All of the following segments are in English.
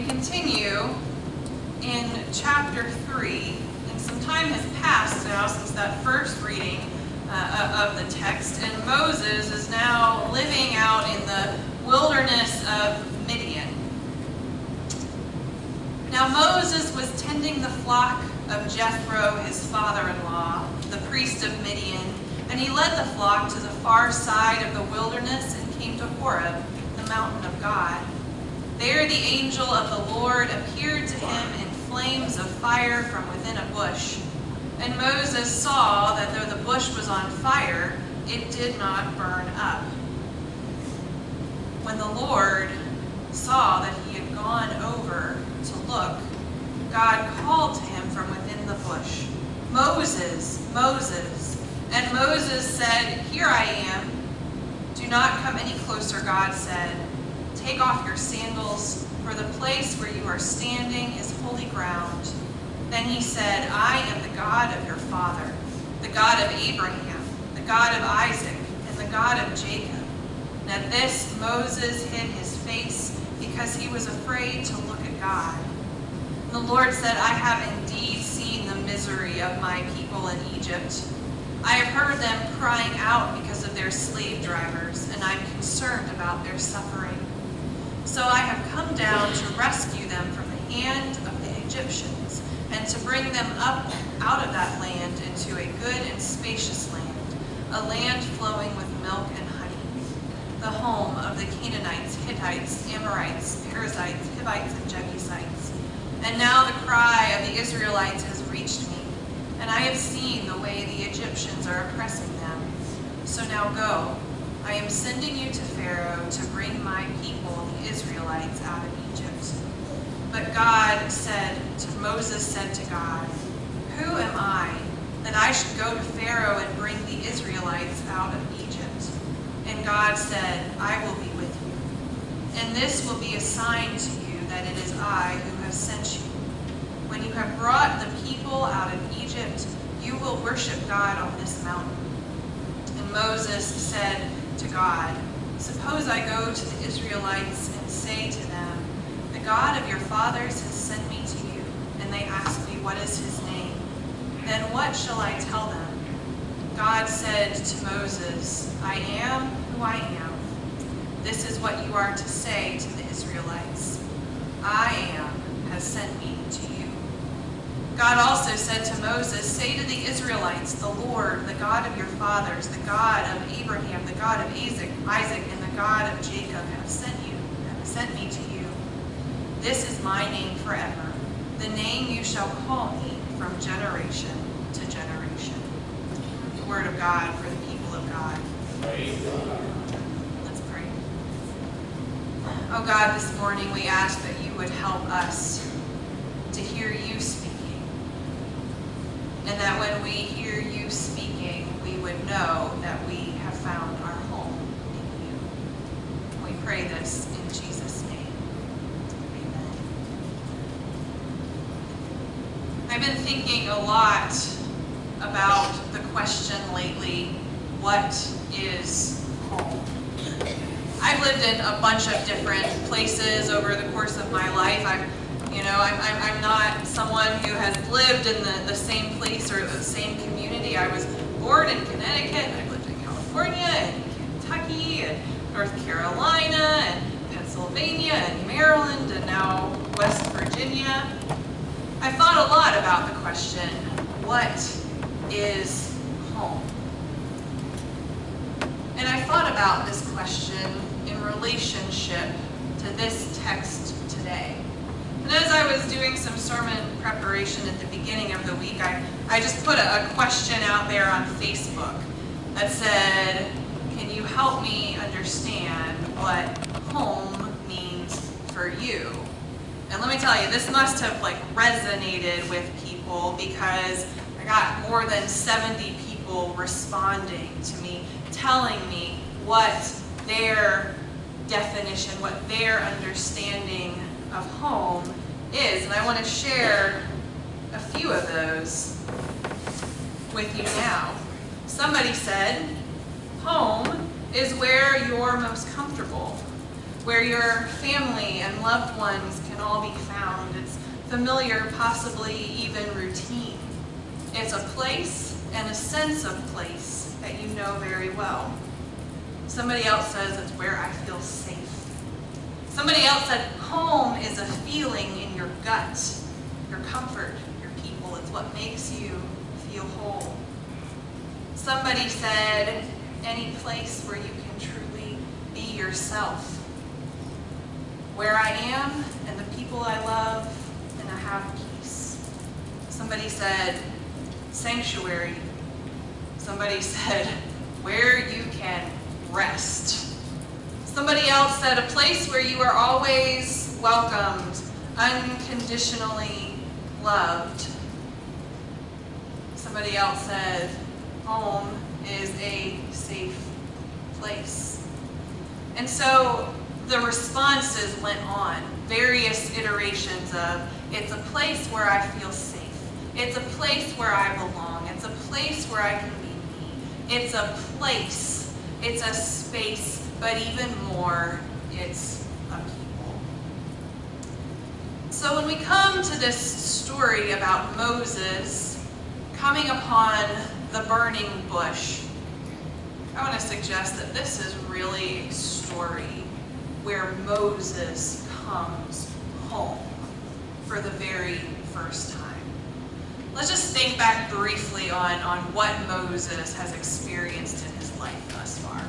We continue in chapter 3, and some time has passed now since that first reading of the text, and Moses is now living out in the wilderness of Midian. Now Moses was tending the flock of Jethro, his father-in-law, the priest of Midian, and he led the flock to the far side of the wilderness and came to Horeb, the mountain of God. There the angel of the Lord appeared to him in flames of fire from within a bush. And Moses saw that though the bush was on fire, it did not burn up. When the Lord saw that he had gone over to look, God called to him from within the bush, "Moses, Moses." And Moses said, "Here I am." "Do not come any closer," God said. "Take off your sandals, for the place where you are standing is holy ground." Then he said, "I am the God of your father, the God of Abraham, the God of Isaac, and the God of Jacob." And at this Moses hid his face because he was afraid to look at God. And the Lord said, "I have indeed seen the misery of my people in Egypt. I have heard them crying out because of their slave drivers, and I am concerned about their suffering. So I have come down to rescue them from the hand of the Egyptians, and to bring them up out of that land into a good and spacious land, a land flowing with milk and honey, the home of the Canaanites, Hittites, Amorites, Perizzites, Hivites, and Jebusites. And now the cry of the Israelites has reached me, and I have seen the way the Egyptians are oppressing them. So now go. I am sending you to Pharaoh to bring my people, the Israelites, out of Egypt." But Moses said to God, "Who am I that I should go to Pharaoh and bring the Israelites out of Egypt?" And God said, "I will be with you. And this will be a sign to you that it is I who have sent you. When you have brought the people out of Egypt, you will worship God on this mountain." And Moses said to God, "Suppose I go to the Israelites and say to them, 'The God of your fathers has sent me to you,' and they ask me, 'What is his name?' Then what shall I tell them?" God said to Moses, "I am who I am. This is what you are to say to the Israelites. 'I am has sent me to you.'" God also said to Moses, "Say to the Israelites, 'The Lord, the God of your fathers, the God of Abraham, the God of Isaac, and the God of Jacob have sent me to you. This is my name forever, the name you shall call me from generation to generation." The word of God for the people of God. Let's pray. Oh God, this morning we ask that you would help us to hear you speaking, and that when we hear you speaking, we would know that we have found our home in you. We pray this in Jesus' name. Amen. I've been thinking a lot about the question lately, what is home? I've lived in a bunch of different places over the course of my life. I'm not someone who has lived in the same place or the same community. I was born in Connecticut, and I've lived in California, and Kentucky, and North Carolina, and Pennsylvania, and Maryland, and now West Virginia. I thought a lot about the question, what is home? And I thought about this question in relationship to this text today. And as I was doing some sermon preparation at the beginning of the week, I just put a question out there on Facebook that said, "Can you help me understand what home means for you?" And let me tell you, this must have resonated with people, because I got more than 70 people responding to me, telling me what their definition, what their understanding of home is. And I want to share a few of those with you now. Somebody said, "Home is where you're most comfortable, where your family and loved ones can all be found. It's familiar, possibly even routine. It's a place and a sense of place that you know very well. Somebody else says it's where I feel safe. Somebody else said home is a feeling in your gut, your comfort, your people. It's what makes you feel whole. Somebody said any place where you can truly be yourself. Where I am and the people I love, and I have peace. Somebody said sanctuary. Somebody said where you can rest. Somebody else said a place where you are always welcomed, unconditionally loved. Somebody else said home is a safe place. And so the responses went on, various iterations of, it's a place where I feel safe. It's a place where I belong. It's a place where I can be me. It's a place. It's a space, but even more, it's a people. So when we come to this story about Moses coming upon the burning bush, I want to suggest that this is really a story where Moses comes home for the very first time. Let's just think back briefly on what Moses has experienced in his life thus far.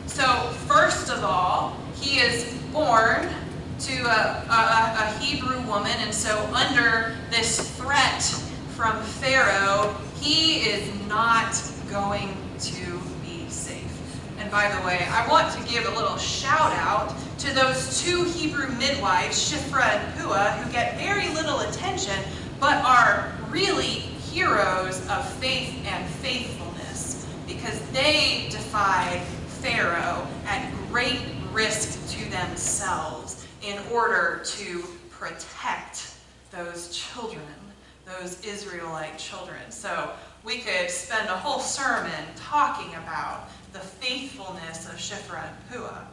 So first of all, he is born to a Hebrew woman, and so under this threat from Pharaoh, he is not going to be safe. And by the way, I want to give a little shout out to those two Hebrew midwives, Shiphrah and Puah, who get very little attention, but are really heroes of faith and faithfulness, because they defied Pharaoh at great risk to themselves in order to protect those children, those Israelite children. So we could spend a whole sermon talking about the faithfulness of Shiphrah and Puah.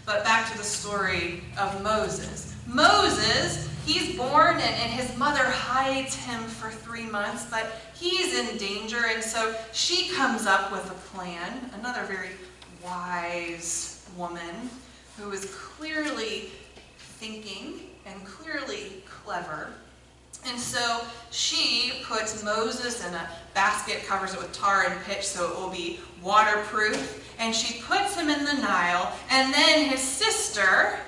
But back to the story of Moses. Moses, he's born and his mother hides him for 3 months, but he's in danger, and so she comes up with a plan, another very wise woman who is clearly thinking and clearly clever. And so she puts Moses in a basket, covers it with tar and pitch so it will be waterproof, and she puts him in the Nile, and then his sister,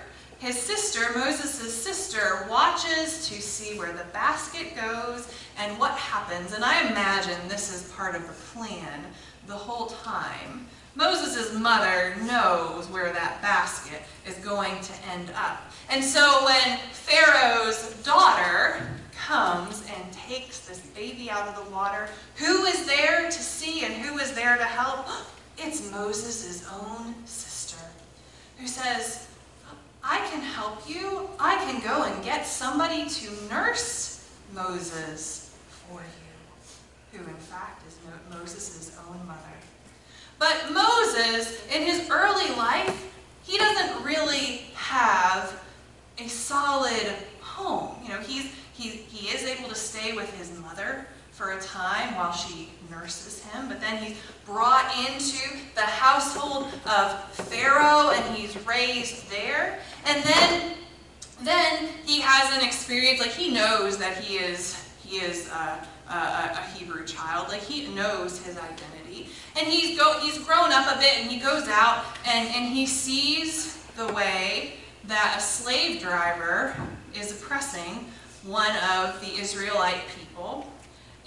Moses' sister, watches to see where the basket goes and what happens. And I imagine this is part of the plan the whole time. Moses' mother knows where that basket is going to end up. And so when Pharaoh's daughter comes and takes this baby out of the water, who is there to see and who is there to help? It's Moses' own sister, who says, I can help you. I can go and get somebody to nurse Moses for you, who in fact is Moses' own mother. But Moses, in his early life, he doesn't really have a solid home. You know, he is able to stay with his mother for a time while she nurses him, but then he's brought into the household of Pharaoh and he's raised there. And then he has an experience, like he knows that he is a Hebrew child, like he knows his identity. And he's grown up a bit, and he goes out and he sees the way that a slave driver is oppressing one of the Israelite people.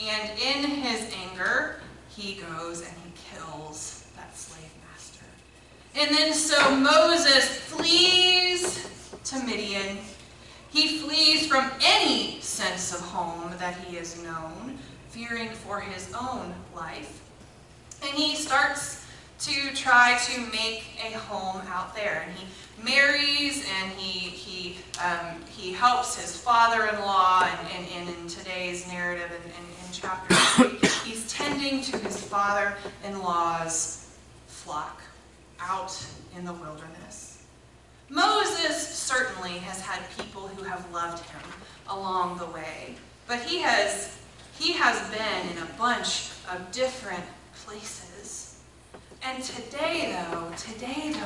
And in his anger, he goes and he kills that slave master. And then so Moses flees to Midian. He flees from any sense of home that he has known, fearing for his own life. And he starts to try to make a home out there. And he marries, and he helps his father-in-law, and in today's narrative in chapter 3, he's tending to his father-in-law's flock out in the wilderness. Moses certainly has had people who have loved him along the way, but he has been in a bunch of different places. And today though,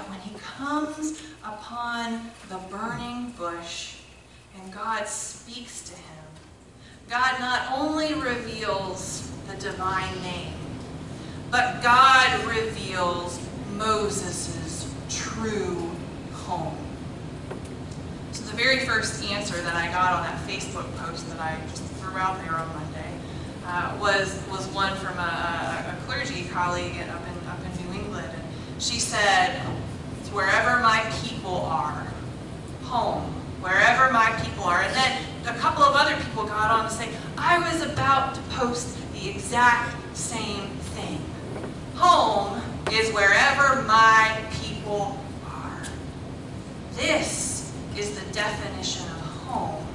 when he comes upon the burning bush and God speaks to him, God not only reveals the divine name, but God reveals Moses' true home. So the very first answer that I got on that Facebook post that I just threw out there on Monday was one from a clergy colleague up in New England. And she said, "It's wherever my people are, home, wherever my people are." And then a couple of other people got on to say, "I was about to post the exact same thing. Home is wherever my people are." This is the definition of home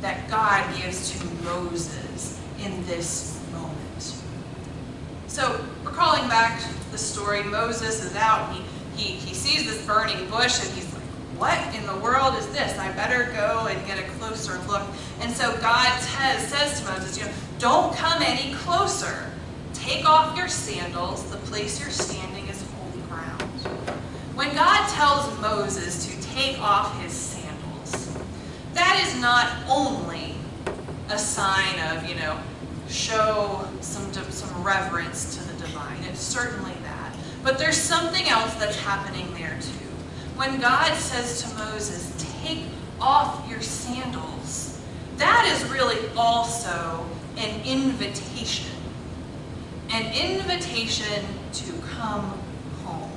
that God gives to Moses in this moment. So, recalling back the story, Moses is out, he sees this burning bush and he's like, "What in the world is this? I better go and get a closer look." And so God says to Moses, "Don't come any closer. Take off your sandals. The place you're standing is holy ground." When God tells Moses to take off his sandals, that is not only a sign of, show some reverence to the divine. It's certainly that. But there's something else that's happening there too. When God says to Moses, "Take off your sandals," that is really also an invitation. An invitation to come home.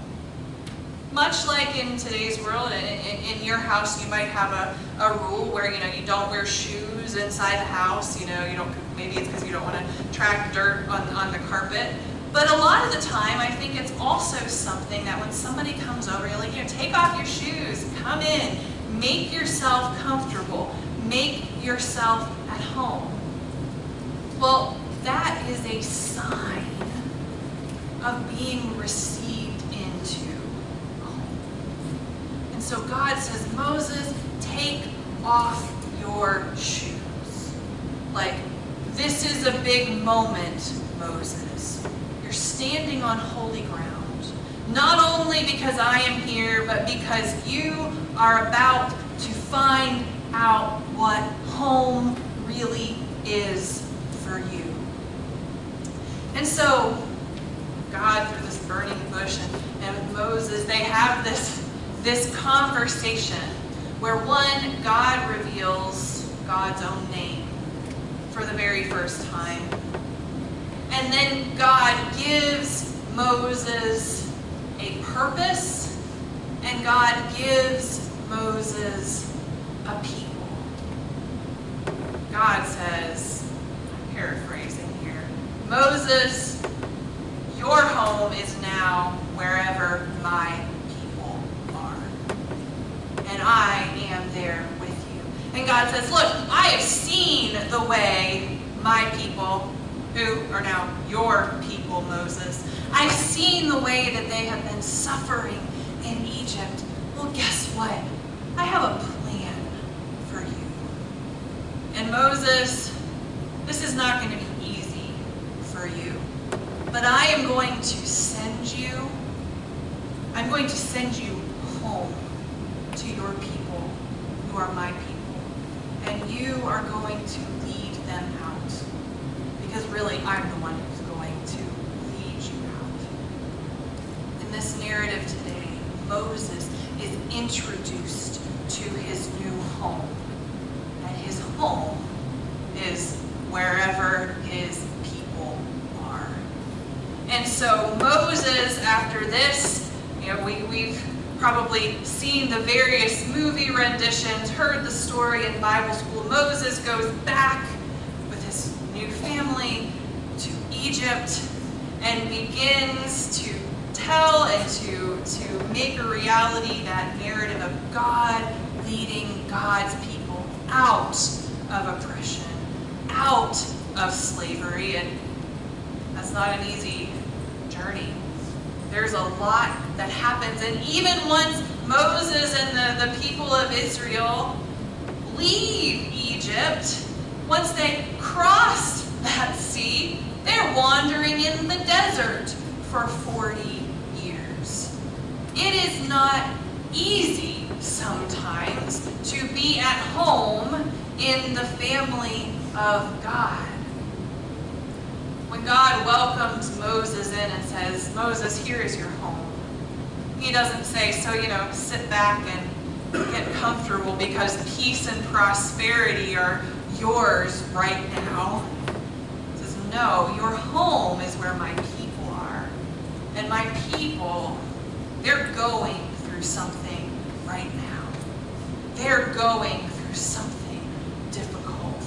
Much like in today's world, in your house you might have a rule where you don't wear shoes inside the house. You don't. Maybe it's because you don't want to track dirt on the carpet. But a lot of the time, I think it's also something that when somebody comes over, you're like, take off your shoes, come in, make yourself comfortable, make yourself at home. Well, that is a sign of being received into home. And so God says, "Moses, take off your shoes." Like, this is a big moment, Moses. You're standing on holy ground. Not only because I am here, but because you are about to find out what home really is for you. And so, God, through this burning bush and Moses, they have this conversation where one, God reveals God's own name for the very first time. And then God gives Moses a purpose, and God gives Moses a people. God says, I'm paraphrasing here, "Moses, your home is now wherever my people are. And I am there with you." And God says, "Look, I have seen the way my people," who are now your people, Moses, "I've seen the way that they have been suffering in Egypt. Well, guess what? I have a plan for you. And Moses, this is not going to be easy for you, but I am going to send you, home to your people who are my people. And you are going to lead them out. Because really, I'm the one who's going to lead you out." In this narrative today, Moses is introduced to his new home. And his home is wherever his people are. And so Moses, after this, we've probably seen the various movie renditions, heard the story in Bible school. Moses goes back with his new family to Egypt and begins to tell and to make a reality that narrative of God leading God's people out of oppression, out of slavery. And that's not an easy journey. There's a lot that happens. And even once Moses and the people of Israel leave Egypt, once they crossed that sea, they're wandering in the desert for 40 years. It is not easy sometimes to be at home in the family of God. When God welcomes Moses in and says, Moses, here is your home, he doesn't say, so, sit back and get comfortable because peace and prosperity are yours right now. He says, no, your home is where my people are. And my people, they're going through something right now. They're going through something difficult.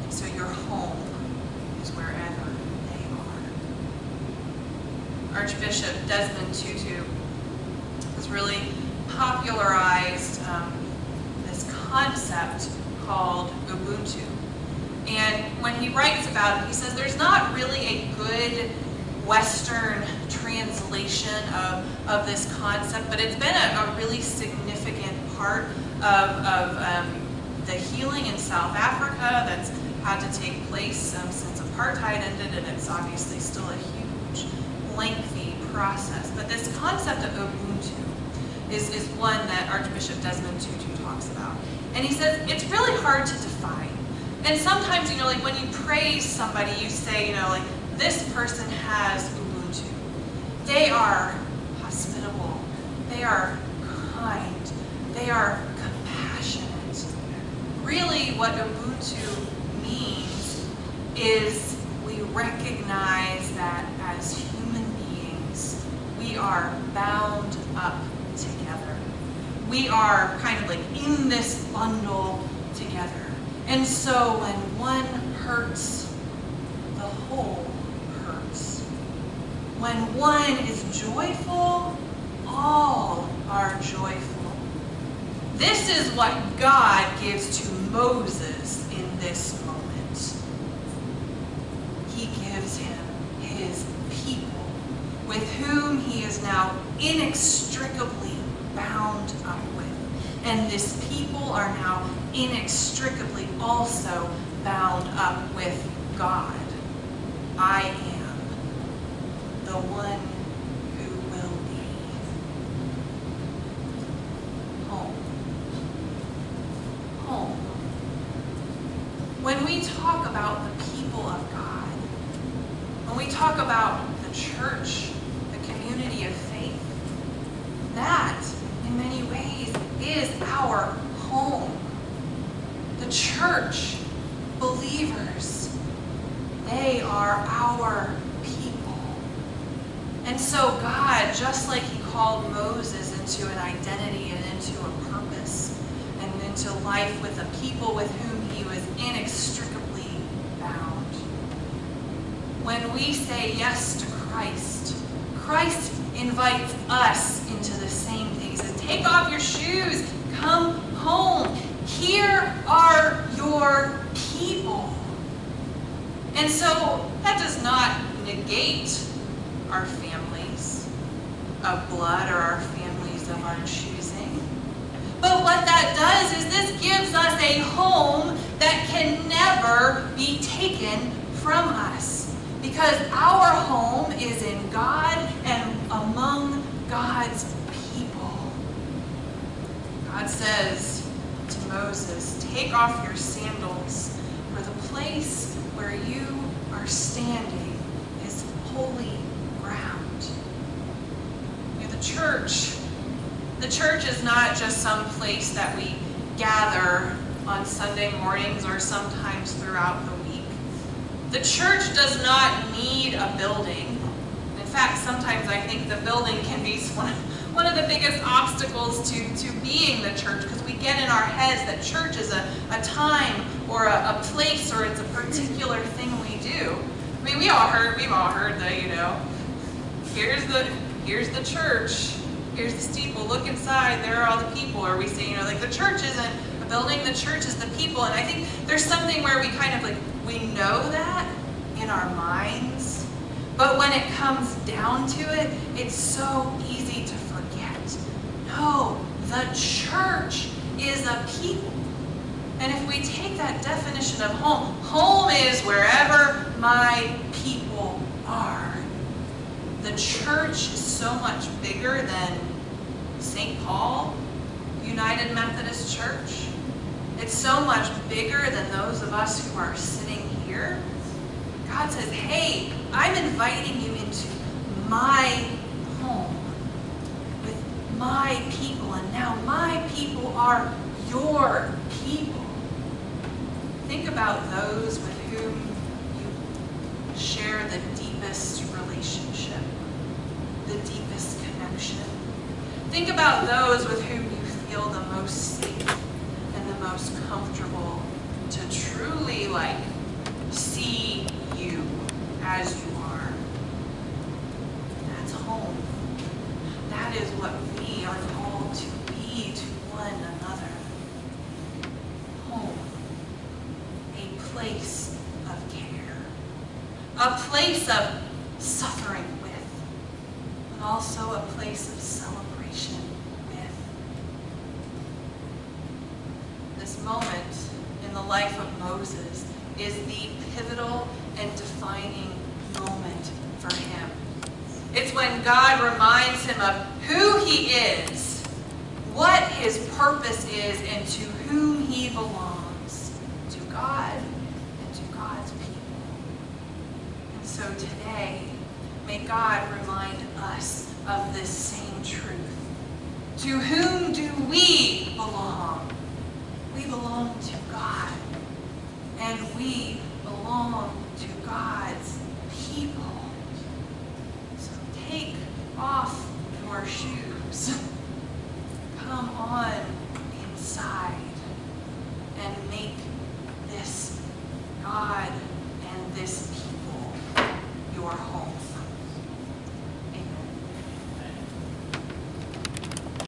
And so your home is wherever they are. Archbishop Desmond Tutu has really popularized this concept called Ubuntu. And when he writes about it, he says there's not really a good Western translation of this concept, but it's been a really significant part of the healing in South Africa that's had to take place since apartheid ended, and it's obviously still a huge, lengthy process. But this concept of Ubuntu is one that Archbishop Desmond Tutu talks about. And he says it's really hard to define. And sometimes, like when you praise somebody, you say, like, this person has Ubuntu. They are hospitable. They are kind. They are compassionate. Really, what Ubuntu means is we recognize that as human beings, we are bound up together. We are kind of like in this bundle together. And so when one hurts, the whole hurts. When one is joyful, all are joyful. This is what God gives to Moses in this moment. He gives him his people, with whom he is now inextricably bound up with. And this people are now inextricably also bound up with God. I am the one who will be. Home. Home. When we talk about the people of God, when we talk about the church, the community of faith, that, in many ways, is our home. The church, believers, they are our people. And so God, just like he called Moses into an identity and into a purpose and into life with a people with whom he was inextricably bound. When we say yes to Christ, Christ invites us into the same thing. He says, take off your shoes, come home. Here are your people. And so that does not negate our families of blood or our families of our choosing. But what that does is this gives us a home that can never be taken from us. Because our home is in God and among God's people. God says to Moses, take off your sandals, for the place where you are standing is holy ground. The church is not just some place that we gather on Sunday mornings or sometimes throughout the week. The church does not need a building. In fact, sometimes I think the building can be one of the biggest obstacles to being the church, because we get in our heads that church is a time or a place, or it's a particular thing we do. I mean, we've all heard the, here's the church, here's the steeple, look inside, there are all the people. Or we say, like the church isn't a building, the church is the people. And I think there's something where we kind of we know that in our minds, But when it comes down to it, it's so easy to forget. No, the church is a people. And if we take that definition of home, home is wherever my people are. The church is so much bigger than St. Paul United Methodist Church. It's so much bigger than those of us who are sitting here. God says, hey, I'm inviting you into my home with my people, and now my people are your people. Think about those with whom you share the deepest relationship, the deepest connection. Think about those with whom you feel the most safe and the most comfortable to truly see you as you are. That's home. That is what we are called to be to one another. Home. A place of care. A place of suffering with, but also a place of celebration with. This moment in the life of Moses is the pivotal and defining moment for him. It's when God reminds him of who he is, what his purpose is, and to whom he belongs, to God and to God's people. And so today, may God remind us of this same truth. To whom do we belong? We belong to God. And we belong to God's people. So take off your shoes. Come on inside and make this God and this people your home.